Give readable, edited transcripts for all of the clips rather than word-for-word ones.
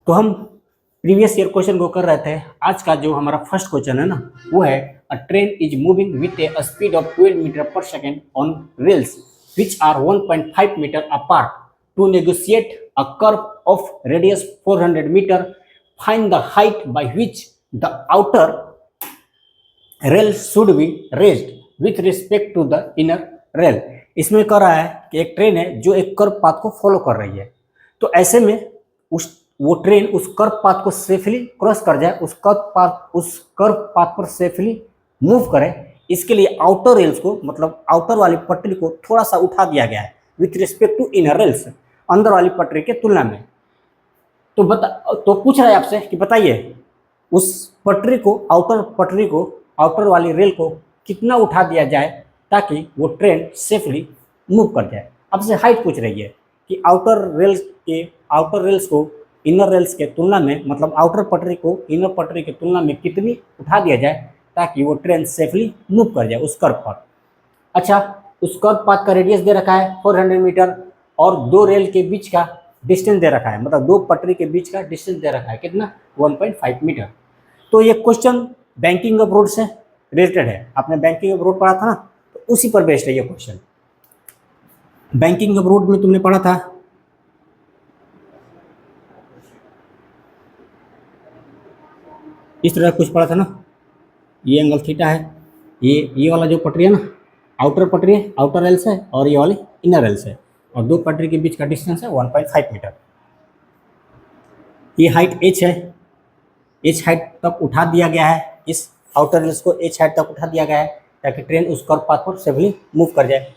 तो हम previous year question को कर रहे थे। आज का जो हमारा फर्स्ट क्वेश्चन है ना, वो है a train is moving with a speed of 12 metre per second on rails which are 1.5 metre apart to negotiate a curve of radius 400 metre. Find the height by which the outer rail should be raised with respect to the inner rail. इसमें कह रहा है कि एक train है जो एक curve path को फॉलो कर रही है, तो ऐसे में वो ट्रेन उस कर्व पाथ को सेफली क्रॉस कर जाए, उस कर्व पाथ पर सेफली मूव करे। इसके लिए आउटर रेल्स को, मतलब आउटर वाली पटरी को थोड़ा सा उठा दिया गया है with respect to inner rails, अंदर वाली पटरी के तुलना में। तो पूछ रहा है आपसे कि बताइए उस पटरी को आउटर वाली रेल को कितना उठा दिया जाए ताकि वो ट्रेन सेफली मूव कर जाए। आपसे हाइट पूछ रही है कि आउटर रेल्स को इनर रेल्स के तुलना में, मतलब आउटर पटरी को इनर पटरी की तुलना में कितनी उठा दिया जाए ताकि वो ट्रेन सेफली मूव कर जाए उस कर्व पर। अच्छा, उस कर्व पाथ का रेडियस दे रखा है 400 मीटर और दो रेल के बीच का डिस्टेंस दे रखा है, मतलब दो पटरी के बीच का डिस्टेंस दे रखा है कितना, 1.5 मीटर। तो ये क्वेश्चन बैंकिंग ऑफ रोड से रिलेटेड है। आपने बैंकिंग ऑफ रोड पढ़ा था ना, तो उसी पर बेस्ड है ये क्वेश्चन। बैंकिंग ऑफ रोड में तुमने पढ़ा था इस तरह कुछ पढ़ा था ना, ये एंगल थीटा है, ये वाला जो पटरी है ना, आउटर पटरी है, आउटर रेल्स है, और ये वाली इनर रेल्स है, और दो पटरी के बीच का डिस्टेंस है 1.5 मीटर। ये हाइट h है, h हाइट तक उठा दिया गया है, इस आउटर रेल्स को h हाइट तक उठा दिया गया है ताकि ट्रेन उस कर्व पाथ पर सेफली मूव कर जाए।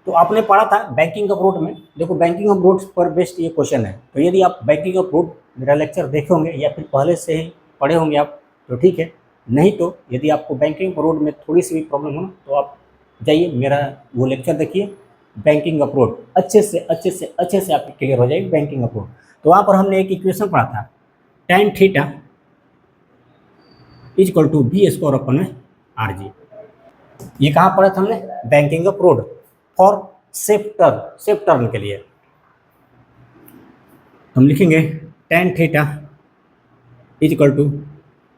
तो आपने पढ़ा था बैंकिंग ऑफ रोड में। देखो, बैंकिंग ऑफ रोड पर बेस्ड ये क्वेश्चन है, तो यदि आप बैंकिंग ऑफ रोड मेरा लेक्चर देखे होंगे या फिर पहले से ही पढ़े होंगे आप, तो ठीक है। नहीं तो यदि आपको बैंकिंग ऑफ रोड में थोड़ी सी भी प्रॉब्लम हो ना, तो आप जाइए मेरा वो लेक्चर देखिए, बैंकिंग ऑफ रोड। अच्छे से आपकी क्लियर हो जाएगी बैंकिंग ऑफ रोड। तो वहाँ पर हमने एक इक्वेशन पढ़ा था, tan theta is equal to v square upon में आर जी। ये कहाँ पढ़ा था हमने, banking of road for safe turn के लिए। हम लिखेंगे tan theta is equal to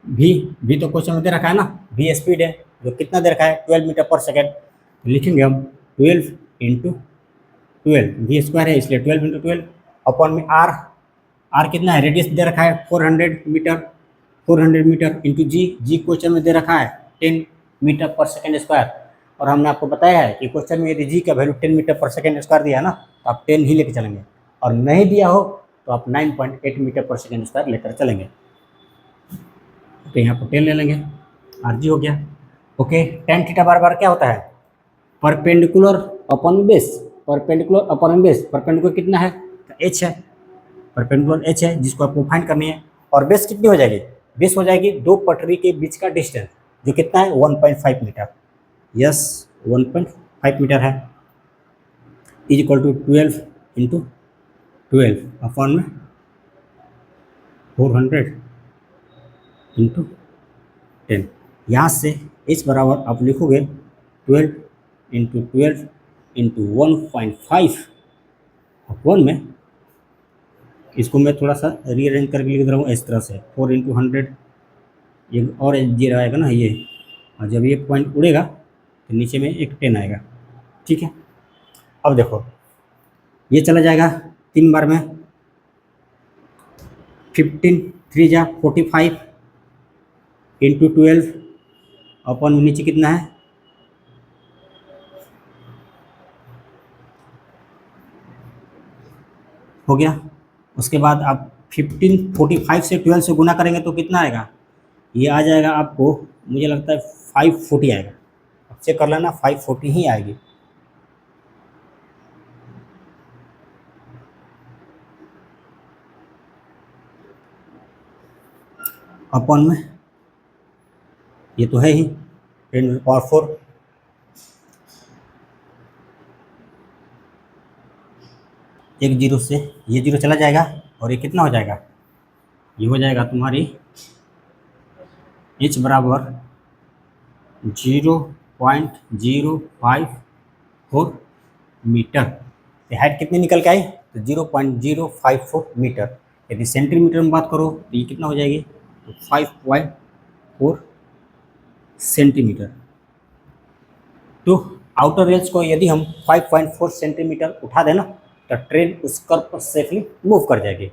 भी तो क्वेश्चन में दे रखा है ना, भी स्पीड है जो कितना दे रखा है 12 मीटर पर सेकेंड। लिखेंगे हम 12 इंटू 12, भी स्क्वायर है इसलिए 12 इंटू 12 अपॉन में आर कितना है, रेडियस दे रखा है 400 मीटर इंटू जी क्वेश्चन में दे रखा है 10 मीटर पर सेकेंड स्क्वायर। और हमने आपको बताया है कि क्वेश्चन में यदि जी का value 10 metre per second square दिया है ना, तो आप 10 ही लेकर चलेंगे, और नहीं दिया हो तो आप 9.8 मीटर पर सेकेंड स्क्वायर लेकर चलेंगे। तो यहाँ पर 10 ले लेंगे, आर जी हो गया। ओके, tan थीटा बार बार क्या होता है, परपेंडिकुलर अपॉन बेस। परपेंडिकुलर कितना है, एच है, परपेंडिकुलर एच है जिसको आपको फाइंड करनी है। और बेस कितनी हो जाएगी, बेस हो जाएगी दो पटरी के बीच का डिस्टेंस जो कितना है 1.5 मीटर। यस, 1.5 मीटर है, is equal to 12 into 12 upon में 400 इंटू 10। यहाँ से h बराबर आप लिखोगे 12 इंटू 12 इंटू 1.5 अपॉन में, इसको मैं थोड़ा सा रीअरेंज करके लिख रहा हूँ इस तरह से, 4 इंटू 100, ये और जीरो आएगा ना ये, और जब ये पॉइंट उड़ेगा तो नीचे में एक 10 आएगा। ठीक है, अब देखो ये चला जाएगा 3 बार में, 15 3 जा 45 इंटू 12 अपॉन नीचे कितना है, हो गया। उसके बाद आप 45 से 12 से गुना करेंगे तो कितना आएगा, ये आ जाएगा आपको, मुझे लगता है 540 आएगा। अब चेक कर लेना, 540 ही आएगी। अपॉन में ये तो है ही 10 पावर 4, एक जीरो से ये जीरो चला जाएगा और ये कितना हो जाएगा, ये हो जाएगा तुम्हारी h बराबर 0.054 मीटर। हाइट कितनी निकल के आई, तो 0.054 मीटर। यदि सेंटीमीटर में बात करो तो ये कितना हो जाएगी, तो 5.4 सेंटीमीटर। तो आउटर रेंज को यदि हम 5.4 सेंटीमीटर उठा देना तो ट्रेन उस कर्व पर सेफली मूव कर जाएगी।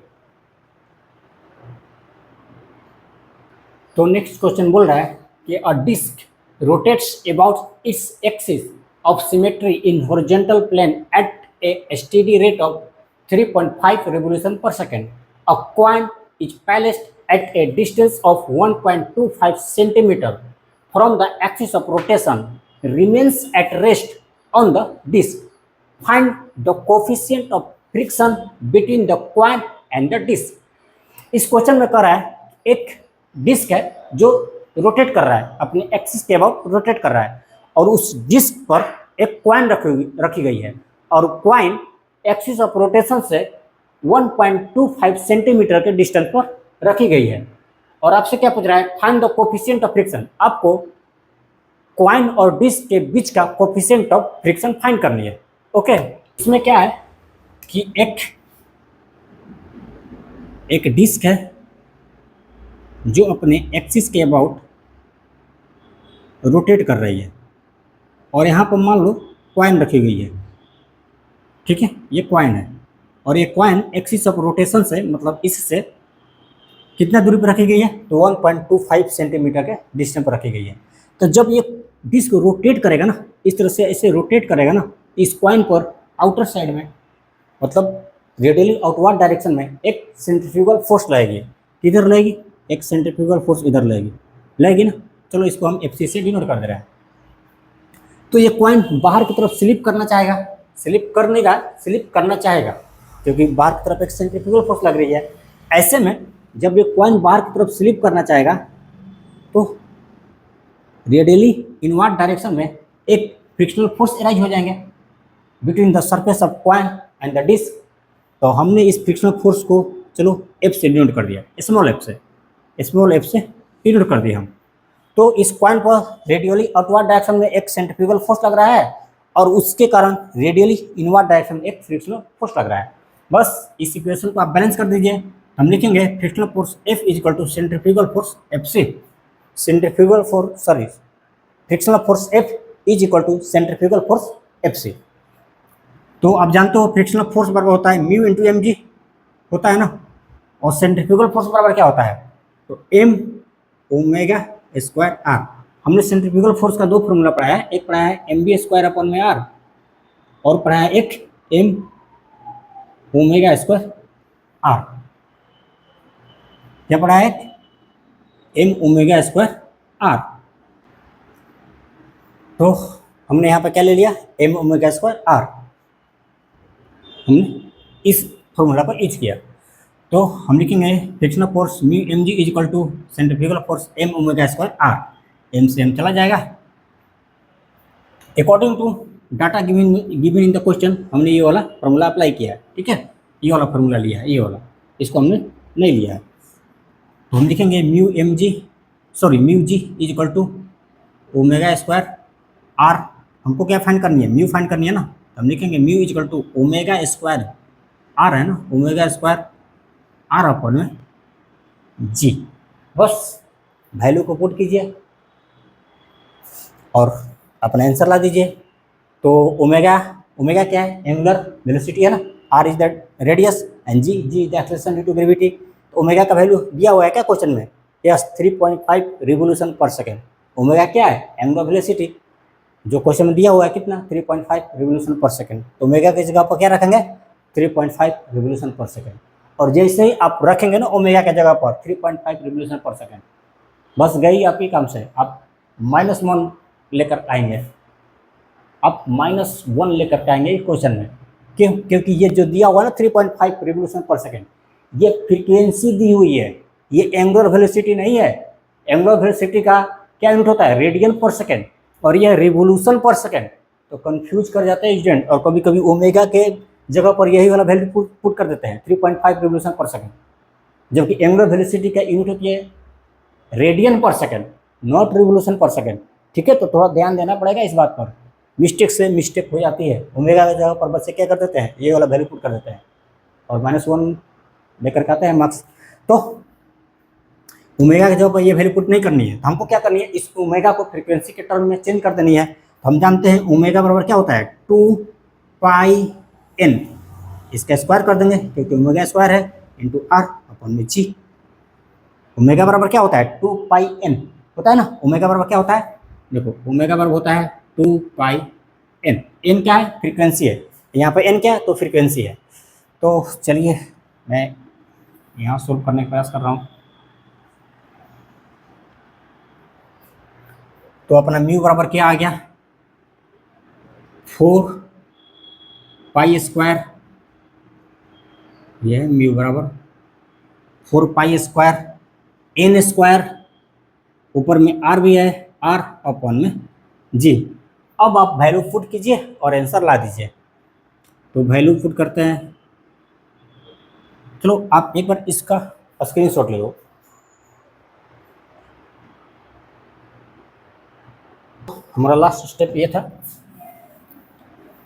तो नेक्स्ट क्वेश्चन बोल रहा है कि a disc rotates about its axis of symmetry in horizontal plane at a steady rate of 3.5 revolution per second. A coin is placed at a distance of 1.25 centimeter from the axis of rotation, remains at rest on the disc. Find the coefficient of friction between the coin and the disc. इस question में कर रहा है एक disc है जो rotate कर रहा है, अपने एक्सिस के अबाउट रोटेट कर रहा है, और उस डिस्क पर एक कॉइन रखी गई है, और कॉइन एक्सिस ऑफ रोटेशन से 1.25 सेंटीमीटर के डिस्टेंस पर रखी गई है। और आपसे क्या पूछ रहा है, find the coefficient of friction. आपको कॉइन और डिस्क के बीच का कोफिशिएंट ऑफ फ्रिक्शन फाइंड करनी है। ओके, इसमें क्या है कि एक डिस्क है जो अपने एक्सिस के अबाउट रोटेट कर रही है, और यहाँ पर मान लो कॉइन रखी गई है, ठीक है, ये कॉइन है, और ये कॉइन एक्सिस ऑफ रोटेशन से मतलब इससे कितना दूरी पर रखी गई है, तो 1.25 सेंटीमीटर के डिस्टेंस पर रखी गई है। तो जब ये डिस्क रोटेट करेगा ना, इस तरह से ऐसे रोटेट करेगा ना, इस कॉइन पर आउटर साइड में मतलब रेडियली आउटवर्ड डायरेक्शन में एक सेंट्रीफ्यूगल फोर्स लगेगी। किधर लगेगी, एक सेंट्रीफ्यूगल फोर्स इधर लगेगी ना। चलो इसको हम FC से डिनोट कर दे रहे हैं। तो ये कॉइन बाहर की तरफ स्लिप करना चाहेगा, स्लिप कर नहीं रहा, स्लिप करना चाहेगा क्योंकि बाहर की तरफ एक सेंट्रीफ्यूगल फोर्स लग रही है। ऐसे में जब ये कॉइन बाहर की तरफ स्लिप करना चाहेगा तो रेडियली इनवर्ड डायरेक्शन में एक फ्रिक्शनल फोर्स अराइज हो जाएंगे between the surface of coin and the disc. तो हमने इस फ्रिक्शनल फोर्स को चलो F से डिनोट कर दिया, स्मॉल f से डिनोट कर दिया हम। तो इस कॉइन पर रेडियली आउटवर्ड डायरेक्शन में एक सेंट्रीफ्यूगल फोर्स लग रहा है, और उसके कारण रेडियली इनवर्ड डायरेक्शन में एक फ्रिक्शनल फोर्स लग रहा है। बस इस इक्वेशन को आप बैलेंस कर दीजिए। हम लिखेंगे frictional force F is equal to centrifugal force FC। Frictional force F is equal to centrifugal force FC। तो आप जानते हो फ्रिक्शनल फोर्स बराबर होता है म्यू इंटू mg होता है ना, और सेंट्रीफ्यूगल फोर्स बराबर क्या होता है, तो m ओमेगा स्क्वायर r। हमने सेंट्रीफ्यूगल फोर्स का दो फॉर्मूला पढ़ा है, एक पढ़ा है mv स्क्वायर अपॉन में r, और पढ़ा है एक m ओमेगा स्क्वायर r। क्या पढ़ा है, m ओमेगा स्क्वायर r। तो हमने यहाँ पर क्या ले लिया, m ओमेगा स्क्वायर r, हमने इस फॉर्मूला पर यूज किया। तो हम लिखेंगे frictional force mu mg is equal to centrifugal force m omega square r। m से m चला जाएगा। According to data given in the question हमने ये वाला फॉर्मूला अप्लाई किया है, ठीक है, ये वाला फॉर्मूला लिया है, ये वाला, इसको हमने नहीं लिया है। तो हम लिखेंगे mu g is equal to omega square r। हमको क्या फाइंड करनी है, म्यू फाइंड करनी है ना। हम लिखेंगे mu is equal to omega square r है ना, ओमेगा स्क्वायर r अपॉन में g। बस वैल्यू को पुट कीजिए और अपना आंसर ला दीजिए। तो ओमेगा क्या है, एंगुलर वेलोसिटी है ना, r is the radius and g is the acceleration due to gravity. तो ओमेगा का वैल्यू दिया हुआ है क्या क्वेश्चन में, yes 3.5 revolution per second. Omega क्या है, एंगुलर वेलोसिटी, जो क्वेश्चन में दिया हुआ है कितना, 3.5 रिवोल्यूशन पर सेकेंड। तो ओमेगा की जगह पर क्या रखेंगे, 3.5 रिवोल्यूशन पर सेकेंड। और जैसे ही आप रखेंगे ना ओमेगा की जगह पर 3.5 रिवोल्यूशन पर सेकेंड, बस गई आपकी काम से। आप -1 लेकर आएंगे, आप -1 लेकर के आएंगे क्वेश्चन में। क्यों, क्योंकि ये जो दिया हुआ ना 3.5 रिवोल्यूशन पर सेकेंड, ये फ्रीक्वेंसी दी हुई है, ये एंगुलर वेलोसिटी नहीं है। एंगुलर वेलोसिटी का क्या यूनिट होता है, रेडियन पर सेकेंड, और यह रिवोल्यूशन पर सेकेंड। तो कंफ्यूज कर जाते हैं स्टूडेंट, और कभी कभी ओमेगा के जगह पर यही वाला वैल्यू पुट कर देते हैं 3.5 रिवोल्यूशन पर सेकेंड, जबकि एंगुलर वेलोसिटी का यूनिट होती है रेडियन पर second, not revolution per second. ठीक है, तो थोड़ा ध्यान देना पड़ेगा इस बात पर, मिस्टेक हो जाती है। ओमेगा की जगह पर बच्चे क्या कर देते हैं, ये वाला वैल्यू पुट कर देते हैं और -1 लेकर के आते हैं मार्क्स। तो ओमेगा की जगह पर ये वैल्यू पुट नहीं करनी है, तो हमको क्या करनी है, इस ओमेगा को फ्रीक्वेंसी के टर्म में चेंज कर देनी है। तो हम जानते हैं ओमेगा बराबर क्या होता है, 2πn, इसका स्क्वायर कर देंगे क्योंकि ओमेगा स्क्वायर है, इंटू आर अपॉन में जी। ओमेगा बराबर क्या होता है, 2πn होता है ना। ओमेगा बराबर क्या होता है, देखो ओमेगा बराबर होता है 2πn। एन क्या है, फ्रीक्वेंसी है, यहाँ पे एन क्या है, तो फ्रीक्वेंसी है। तो चलिए मैं यहाँ सोल्व करने का प्रयास कर रहा हूँ। तो अपना म्यू बराबर क्या आ गया, 4π², ये है म्यू बराबर 4π² एन स्क्वायर, ऊपर में आर भी है, आर अपॉन में जी। अब आप वैल्यू पुट कीजिए और आंसर ला दीजिए। तो वैल्यू पुट करते हैं, चलो आप एक बार इसका स्क्रीनशॉट ले लो। हमारा लास्ट स्टेप ये था,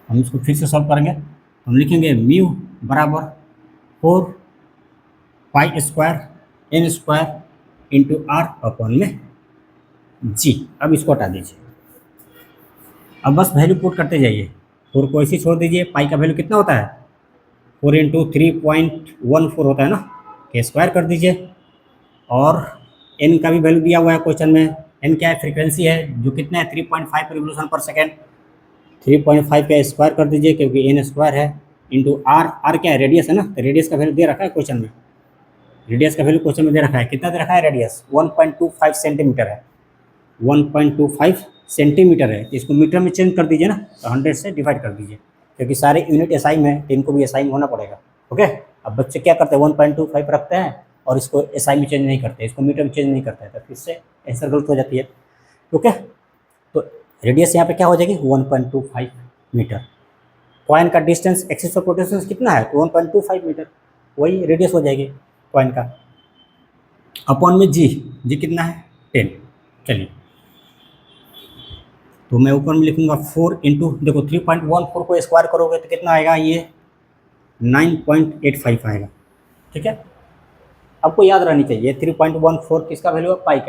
हम इसको फिर से सॉल्व करेंगे। हम लिखेंगे म्यू बराबर 4π² n square into r upon में जी। अब इसको हटा दीजिए, अब बस वैल्यू पुट करते जाइए। 4 को ऐसे छोड़ दीजिए, पाई का वैल्यू कितना होता है, 4 × 3.14 होता है ना, के स्क्वायर कर दीजिए। और एन का भी वैल्यू दिया हुआ है क्वेश्चन में, एन क्या है, फ्रीक्वेंसी है, जो कितना है 3.5 रिवोल्यूशन पर सेकेंड। 3.5 का स्क्वायर कर दीजिए क्योंकि एन स्क्वायर है, इंटू आर, आर क्या है, रेडियस है ना, तो रेडियस का वैल्यू दे रखा है क्वेश्चन में, रेडियस का वैल्यू क्वेश्चन में दे रखा है, कितना दे रखा है रेडियस, 1.25 सेंटीमीटर है, 1.25 सेंटीमीटर है। तो इसको मीटर में चेंज कर दीजिए ना, तो 100 से डिवाइड कर दीजिए क्योंकि सारे यूनिट एसआई में है, तो इनको भी एसआई में होना पड़ेगा। ओके, अब बच्चे क्या करते हैं, 1.25 रखते हैं और इसको एसआई में चेंज नहीं करते, इसको मीटर में चेंज नहीं करते हैं, तो फिर से आंसर गलत हो जाती है। ओके, तो रेडियस यहाँ पे क्या हो जाएगी, 1.25 मीटर। कॉइन का डिस्टेंस एक्सिस ऑफ रोटेशन कितना है, तो 1.25 मीटर, वही रेडियस हो जाएगी कॉइन का। अपॉन में जी, जी कितना है 10। चलिए तो मैं ऊपर में लिखूंगा 4 इंटू, देखो 3.14 को स्क्वायर करोगे तो कितना आएगा, ये 9.85 आएगा। ठीक है, आपको याद रहनी चाहिए 3.14 किसका वैल्यू है, पाई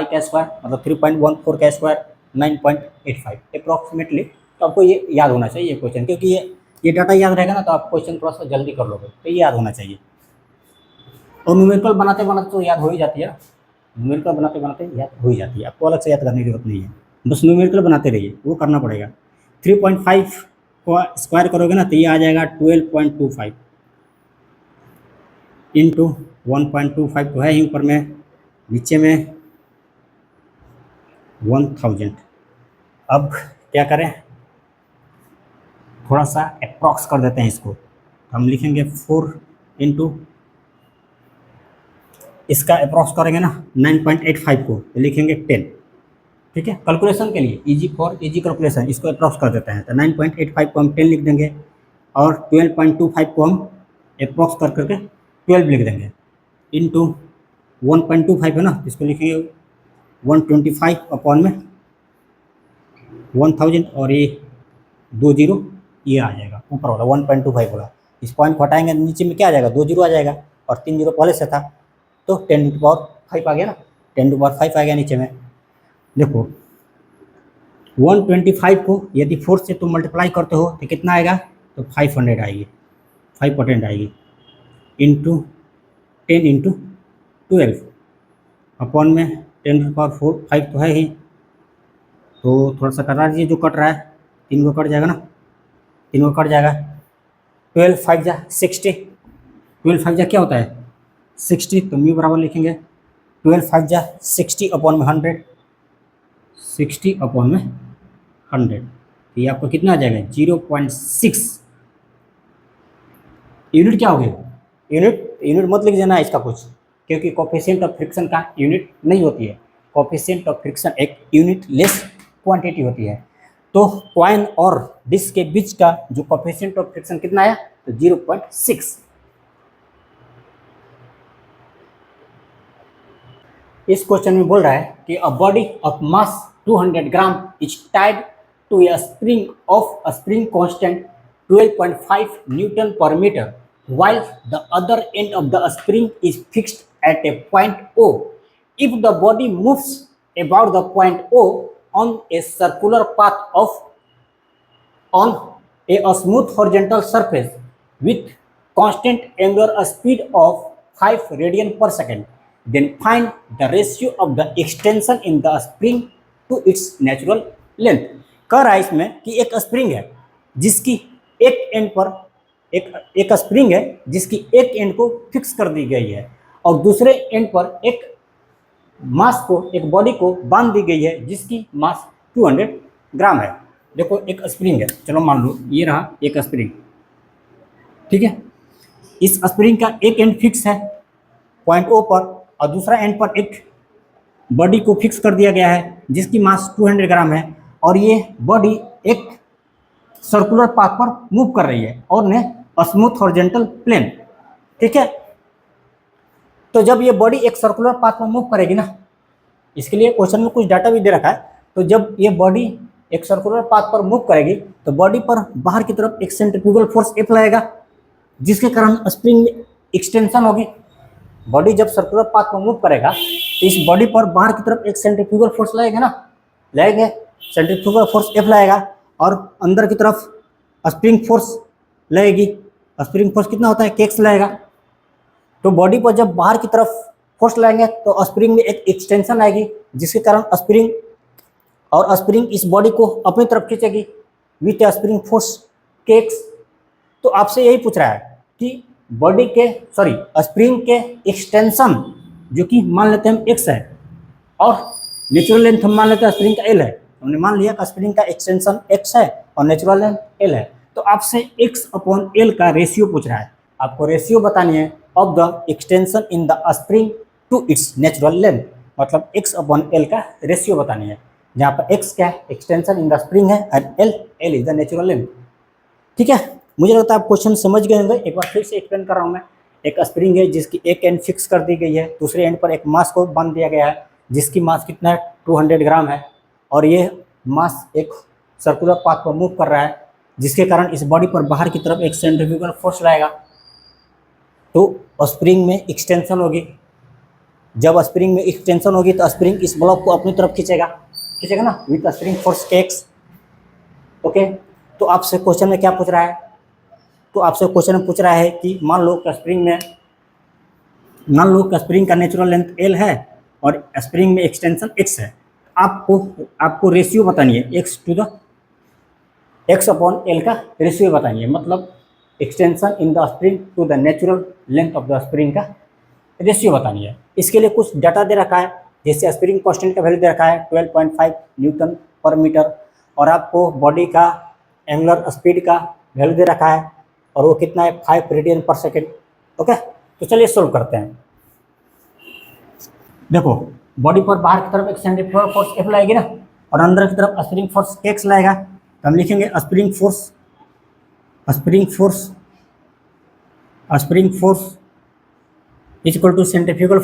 का स्क्वायर, मतलब 3.14 का स्क्वायर 9.85 अप्रॉक्सीमेटली। तो आपको ये याद होना चाहिए क्वेश्चन, क्योंकि ये डाटा याद रहेगा ना तो आप क्वेश्चन थोड़ा सा जल्दी कर लोगे, तो ये याद होना चाहिए। और न्यूमेरिकल बनाते बनाते तो याद हो ही जाती है, न्यूमेरिकल बनाते बनाते याद हो ही जाती है, आपको अलग से याद करने की जरूरत नहीं है, बस न्यूमेरिकल बनाते रहिए, वो करना पड़ेगा। 3.5 को स्क्वायर करोगे ना तो ये आ जाएगा 12.25 इंटू 1.25 तो है ही ऊपर में, नीचे में 1000। अब क्या करें, थोड़ा सा अप्रॉक्स कर देते हैं इसको, हम लिखेंगे 4 इंटू, इसका अप्रॉक्स करेंगे ना 9.85 को तो लिखेंगे 10। ठीक है, कैलकुलेशन के लिए इजी फॉर इजी कैलकुलेशन इसको अप्रॉक्स कर देते हैं, तो 9.85 को हम 10 लिख देंगे और 12.25 को हम अप्रॉक्स कर करके 12 लिख देंगे, इंटू 1.25 है ना, इसको लिखेंगे 125 अपॉन में 1000 और ये 20 ये आ जाएगा ऊपर वाला 1.25 वाला। इस पॉइंट को हटाएंगे नीचे में क्या आ जाएगा, 20 आ जाएगा और 3 जीरो पहले से था, तो 10⁵ आ गया ना, 10⁵ आ गया नीचे में। देखो 125 को यदि 4 से तुम मल्टीप्लाई करते हो तो कितना आएगा, तो 500 आएगी, 5% आएगी, इंटू 10 इंटू 12 अपॉन में 10⁴ 5 तो है ही, तो थोड़ा सा कटा दीजिए, जो कट रहा है 3 को कट जाएगा ना, 3 को कट जाएगा, 12 5 60, 12 5 क्या होता है 60, तो म्यू बराबर लिखेंगे 12 5 60 अपॉन में 100, 60 अपॉन में 100, तो ये आपको कितना आ जाएगा 0.6 यूनिट। क्या हो गया यूनिट मत लिख देना इसका कुछ, क्योंकि कोफिशिएंट ऑफ फ्रिक्शन का यूनिट नहीं होती है, कोफिशिएंट ऑफ फ्रिक्शन एक यूनिट लेस क्वांटिटी होती है। तो कॉइन और डिस्क के बीच का जो कोफिशिएंट ऑफ फ्रिक्शन कितना आया, तो 0.6। इस क्वेश्चन में बोल रहा है कि a body of mass 200 gram is tied to a spring constant 12.5 newton per metre while the other end of the spring is fixed at a point O. If the body moves about the point O on a circular path of on a smooth horizontal surface with constant angular speed of 5 radian per second, then find the ratio of the extension in the spring to its natural length. कह रहा है इसमें कि एक spring है जिसकी एक and पर एक स्प्रिंग है जिसकी एक एंड को फिक्स कर दी गई है और दूसरे एंड पर एक मास को एक बॉडी को बांध दी गई है जिसकी मास 200 ग्राम है। देखो एक स्प्रिंग है, चलो मान लो ये रहा एक स्प्रिंग, ठीक है। इस स्प्रिंग का एक एंड फिक्स है पॉइंट ओ पर और दूसरा एंड पर एक बॉडी को फिक्स कर दिया गया है जिसकी मास 200 ग्राम है और ये बॉडी एक सर्कुलर पाथ पर मूव कर रही है और ने स्मूथ हॉरिजॉन्टल प्लेन, ठीक है। तो जब ये बॉडी एक सर्कुलर पाथ पर मूव करेगी ना, इसके लिए क्वेश्चन में कुछ डाटा भी दे रखा है। तो जब ये बॉडी एक सर्कुलर पाथ पर मूव करेगी तो बॉडी पर बाहर की तरफ एक सेंट्रीफ्यूगल फोर्स F लगेगा जिसके कारण स्प्रिंग में एक्सटेंशन होगी। बॉडी जब सर्कुलर पाथ पर मूव करेगा तो इस बॉडी पर बाहर की तरफ एक सेंट्रीफ्यूगल फोर्स लगेगा ना, लगेंगे सेंट्रीफ्यूगल फोर्स F लगेगा और अंदर की तरफ स्प्रिंग फोर्स लगेगी। स्प्रिंग फोर्स कितना होता है, kx लगेगा। तो बॉडी पर जब बाहर की तरफ फोर्स लगेंगे तो स्प्रिंग में एक एक्सटेंशन आएगी जिसके कारण स्प्रिंग इस बॉडी को अपनी तरफ खींचेगी विथ स्प्रिंग फोर्स kx। तो आपसे यही पूछ रहा है कि बॉडी के स्प्रिंग के एक्सटेंशन जो कि मान लेते हैं हम x है और नेचुरल लेंथ हम मान लेते हैं स्प्रिंग का L है। हमने मान लिया कि स्प्रिंग का एक्सटेंशन x है और नेचुरल लेंथ L है। तो आपसे x/L का रेशियो पूछ रहा है, आपको रेशियो बतानी है of the extension in the spring to its natural length, मतलब x/L का रेशियो बतानी है, जहाँ पर x क्या है, एक्सटेंशन इन द स्प्रिंग है और L is the natural length, ठीक है। मुझे लगता है आप क्वेश्चन समझ गए होंगे। एक बार फिर से एक्सप्लेन कर रहा हूँ मैं। एक स्प्रिंग है जिसकी एक एंड फिक्स कर दी गई है, दूसरे एंड पर एक मास को बांध दिया गया है जिसकी मास कितना है, 200 ग्राम है और ये मास एक सर्कुलर पाथ पर मूव कर रहा है जिसके कारण इस बॉडी पर बाहर की तरफ एक सेंट्रीफ्यूगल फोर्स लगेगा तो स्प्रिंग में एक्सटेंशन होगी। जब स्प्रिंग में एक्सटेंशन होगी तो स्प्रिंग इस ब्लॉक को अपनी तरफ खींचेगा ना with spring force kx, okay. तो आपसे क्वेश्चन में क्या पूछ रहा है, तो आपसे क्वेश्चन में पूछ रहा है कि मान लो कि स्प्रिंग का नेचुरल लेंथ L है और स्प्रिंग में एक्सटेंशन x है। आपको रेशियो बतानी है x/L का रेशियो बतानी है, मतलब extension in the spring to the natural length of the spring का रेशियो बतानी है। इसके लिए कुछ डाटा दे रखा है, जैसे स्प्रिंग कांस्टेंट का वैल्यू दे रखा है 12.5 न्यूटन पर मीटर और आपको बॉडी का एंगुलर स्पीड का वैल्यू दे रखा है और वो कितना है, 5 रेडियन पर सेकेंड, ओके। तो चलिए सोल्व करते हैं। देखो बॉडी पर बाहर की तरफ एक सेंट्रीफ्यूगल फोर्स F लगेगी ना और अंदर की तरफ स्प्रिंग फोर्स kx लगेगा। तो हम लिखेंगे spring force is equal to centrifugal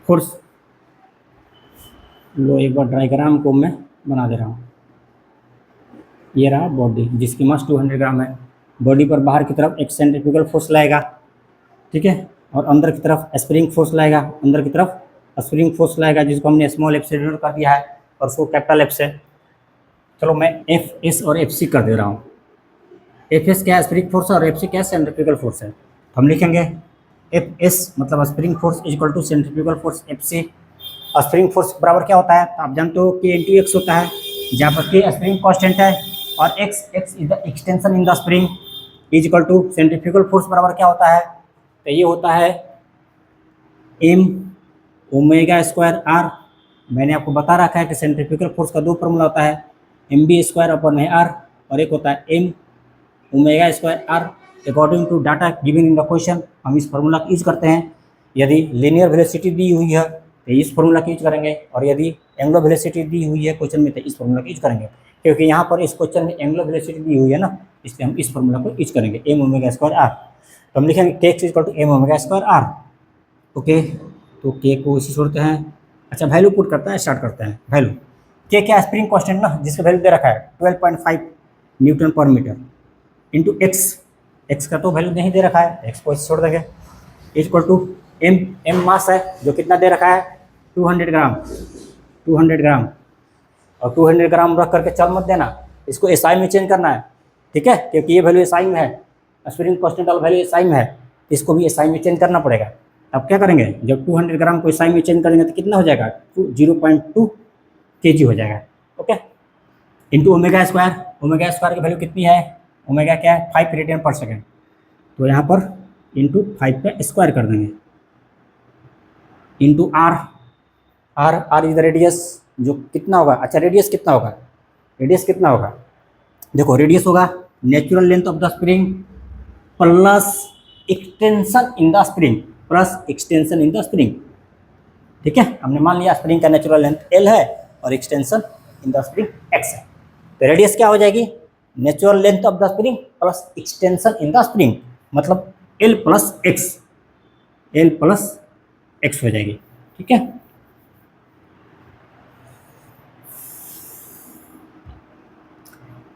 force. लो एक बार डायग्राम को मैं बना दे रहा हूँ। ये रहा बॉडी जिसकी मास 200 ग्राम है, बॉडी पर बाहर की तरफ एक सेंट्रीफ्यूगल फोर्स लगेगा, ठीक है, और अंदर की तरफ स्प्रिंग फोर्स लगेगा, जिसको हमने स्मॉल f से डिनोट कर दिया है और उसको कैपिटल F से। चलो मैं Fs और Fc कर दे रहा हूँ। Fs क्या है, स्प्रिंग फोर्स और Fc क्या है, सेंट्रीफ्यूगल फोर्स है। हम लिखेंगे Fs मतलब spring force is equal to centrifugal force Fc। Spring force बराबर क्या होता है, तो आप जानते हो कि K × x होता है, जहाँ पर K स्प्रिंग कांस्टेंट है और x is the extension in the spring is equal to centrifugal force बराबर क्या होता है, तो ये होता है m⍵² मैंने आपको बता रखा है कि सेंट्रीफ्यूगल फोर्स का दो फॉर्मूला होता है, mv²/r और एक होता है m⍵²r। According to data given in the question हम इस फॉर्मूला का यूज करते हैं। यदि लीनियर वेलोसिटी दी हुई है तो इस फॉर्मूला का यूज करेंगे और यदि एंगुलर वेलोसिटी दी हुई है क्वेश्चन में तो इस फॉर्मूला का यूज करेंगे, क्योंकि यहाँ पर इस क्वेश्चन में एंगुलर वेलोसिटी दी हुई है ना, इसलिए हम इस फॉर्मूला को यूज करेंगे m⍵²r। तो हम लिखेंगे kx is equal to m⍵²r, okay. तो k को इसी छोड़ते हैं। अच्छा वैल्यू पुट करते हैं, स्टार्ट करते हैं वैल्यू। के क्या स्प्रिंग कांस्टेंट ना, जिसका वैल्यू दे रखा है 12.5 newton per metre, into x, x का तो वैल्यू नहीं दे रखा है, एक्स को छोड़ देंगे, इक्वल टू एम, एम मास है जो कितना दे रखा है 200 ग्राम, 200 ग्राम, और 200 ग्राम रख करके चल मत देना, इसको एसआई में चेंज करना है, ठीक है, क्योंकि ये वैल्यू एसआई में है, स्प्रिंग कांस्टेंट वाला वैल्यू एसआई में है, इसको भी एसआई में चेंज करना पड़ेगा। अब क्या करेंगे, जब 200 ग्राम को एसआई में चेंज करेंगे तो कितना हो जाएगा 0.2 kg हो जाएगा, okay, into omega square, omega square की वैल्यू कितनी है, ओमेगा क्या है 5 रेडियन पर सेकेंड, तो यहाँ पर इंटू 5 का स्क्वायर कर देंगे, into r, r r is the radius, जो कितना होगा, अच्छा रेडियस कितना होगा, रेडियस कितना होगा, देखो रेडियस होगा natural length of the spring plus extension in the spring, plus extension in the spring, ठीक है, हमने मान लिया स्प्रिंग का नेचुरल लेंथ एल है और extension in the spring X है, तो रेडियस क्या हो जाएगी, natural length of the spring plus extension in the spring, मतलब L plus x, L plus X हो जाएगी, ठीक है।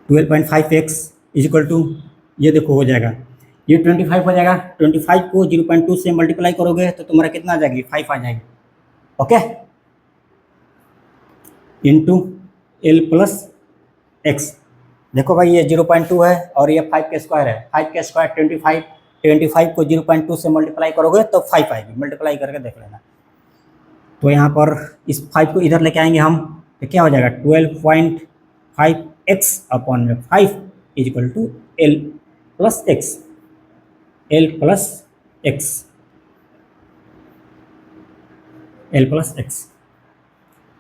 Twelve point five X is equal to, ये देखो हो जाएगा, ये 25 हो जाएगा, 25 को 0.2 से मल्टीप्लाई करोगे तो तुम्हारा कितना आ जाएगी 5 आ जाएगी, okay, into L plus x, देखो भाई ये 0.2 है और ये 5 का स्क्वायर है, 5 का स्क्वायर 25, 25 को 0.2 से मल्टीप्लाई करोगे तो 5 आएगी, मल्टीप्लाई करके देख लेना, तो यहाँ पर इस 5 को इधर लेके आएंगे हम, तो क्या हो जाएगा 12.5 एक्स अपॉन में 5 is equal to L plus x, L plus x, L plus x,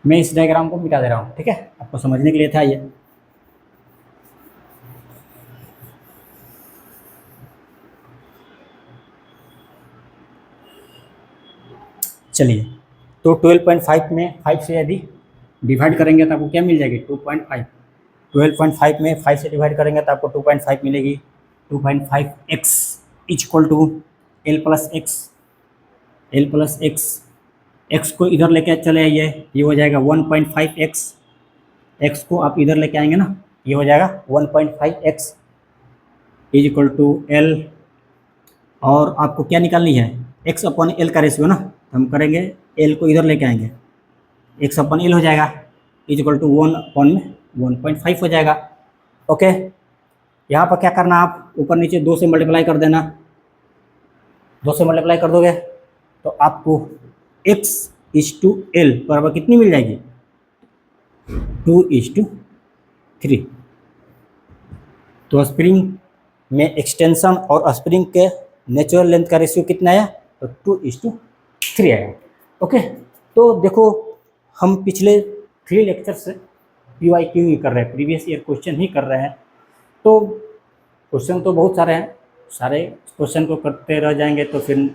मैं इस डायग्राम को मिटा दे रहा हूँ, ठीक है, आपको समझने के लिए था ये। चलिए, तो 12.5 में 5 से यदि डिवाइड करेंगे तो आपको क्या मिल जाएगी 2.5, 12.5 में 5 से डिवाइड करेंगे तो आपको 2.5 मिलेगी, 2.5 x is equal to L plus x, L plus x, x को इधर लेके चले आइए, ये हो जाएगा 1.5 एक्स, एक्स को आप इधर लेके आएंगे ना, ये हो जाएगा 1.5 x is equal to L, और आपको क्या निकालनी है एक्स अपॉन एल का रेशियो ना, तो हम करेंगे एल को इधर लेके आएंगे, एक्स अपॉन एल हो जाएगा इज इक्वल टू 1 अपॉन 1.5 हो जाएगा, ओके, यहाँ पर क्या करना, आप ऊपर नीचे 2 से मल्टीप्लाई कर देना, 2 से मल्टीप्लाई कर दोगे तो आपको x इज टू एल बराबर कितनी मिल जाएगी 2:3, तो स्प्रिंग में एक्सटेंशन और स्प्रिंग के नेचुरल लेंथ का रेशियो कितना आया, तो 2:3 आया, ओके, तो देखो हम पिछले 3 लेक्चर से PYQ ही कर रहे हैं, प्रीवियस ईयर क्वेश्चन ही कर रहे हैं, तो क्वेश्चन तो बहुत सारे हैं, सारे क्वेश्चन को करते रह जाएंगे तो फिर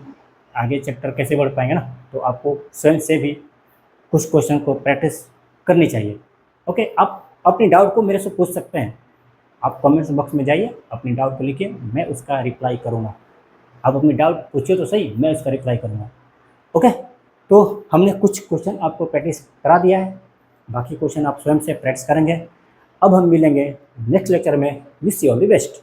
आगे चैप्टर कैसे बढ़ पाएंगे ना, तो आपको स्वयं से भी कुछ क्वेश्चन को प्रैक्टिस करनी चाहिए, ओके, आप अपनी डाउट को मेरे से पूछ सकते हैं, आप कमेंट्स बॉक्स में जाइए, अपनी डाउट को लिखिए, मैं उसका रिप्लाई करूँगा, आप अपनी डाउट पूछिए तो सही, मैं उसका रिप्लाई करूँगा, ओके, तो हमने कुछ क्वेश्चन आपको प्रैक्टिस करा दिया है, बाकी क्वेश्चन आप स्वयं से प्रैक्टिस करेंगे। अब हम मिलेंगे नेक्स्ट लेक्चर में, wish you all the best.